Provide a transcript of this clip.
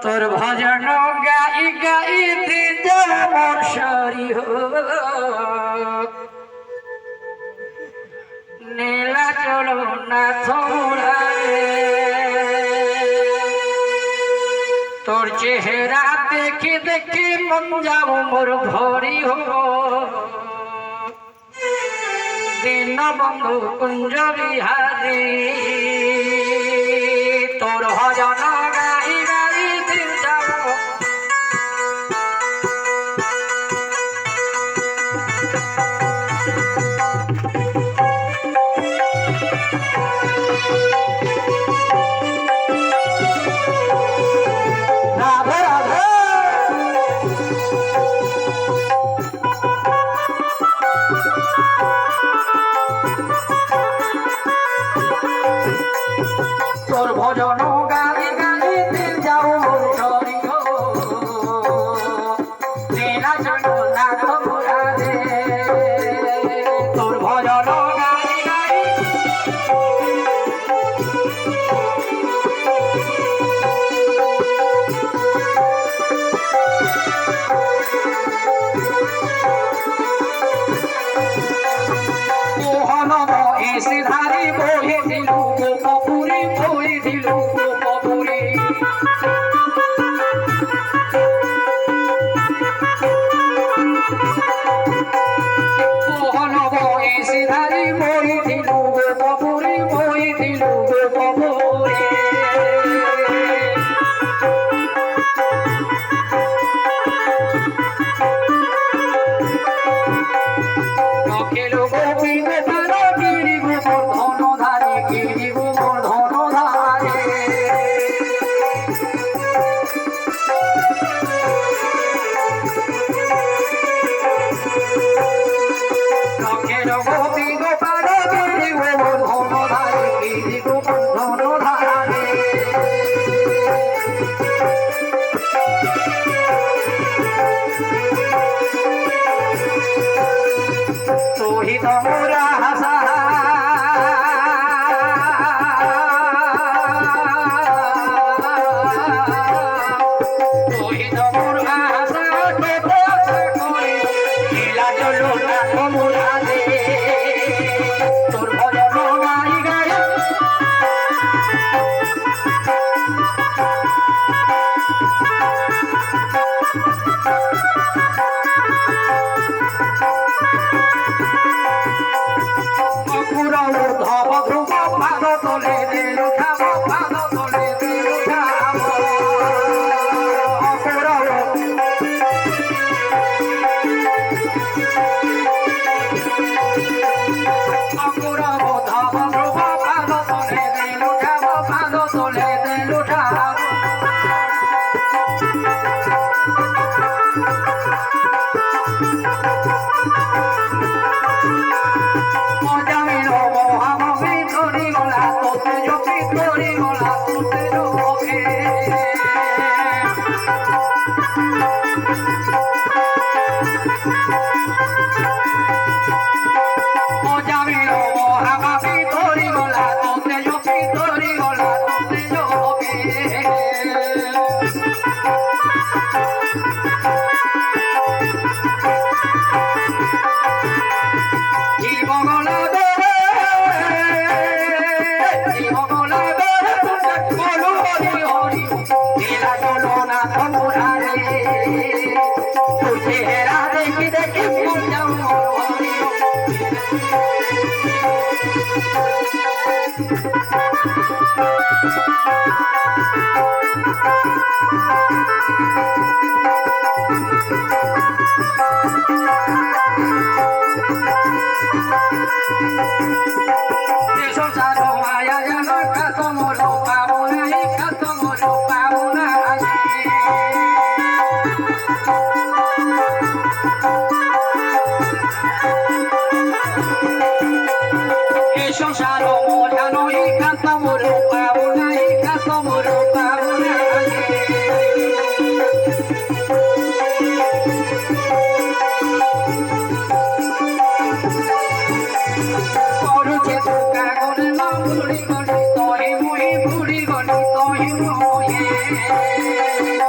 তোর ভজন গাই গাইতে যেমন সরি নীলা চলো না তোরা তোর চেহারা দেখে দেখে মন যাব মোর ভরি দিন বন্ধু কুঞ্জ বিহারী তোর ভজন গাই গাই দিন যাব তোর ভজন গাই গাইতে যাও সরি নীলা চলো না তোরা রে তোর ভজন গাই গাই মোহনব এসে ধারি বহে দিল কপুরি বহে দিল কপুরি মোহনব এসে ধারি বহে দিল কপুরি বহে দিল কপুরি খেলো গোপী গোপাল গিরি গোবর ধনধারী গিরি গোবর ধনধারী খেলো গোপী গোপাল গিরি গোবর ধনধারী গিরি গোবর ধনধারী তোহি তোমরা হাসা তোহি তোমরা হাসা কেতে আশা করে নীলা চলো না তোমরা রে তোর ভজন গাই গাই ধব ধ্রুব পাদ তোলে দিল খাব পাদ তোলে দিল খাব অকুরব ধব ধ্রুব পাদ তোলে দিল খাব পাদ তোলে দিল খাব হয়ে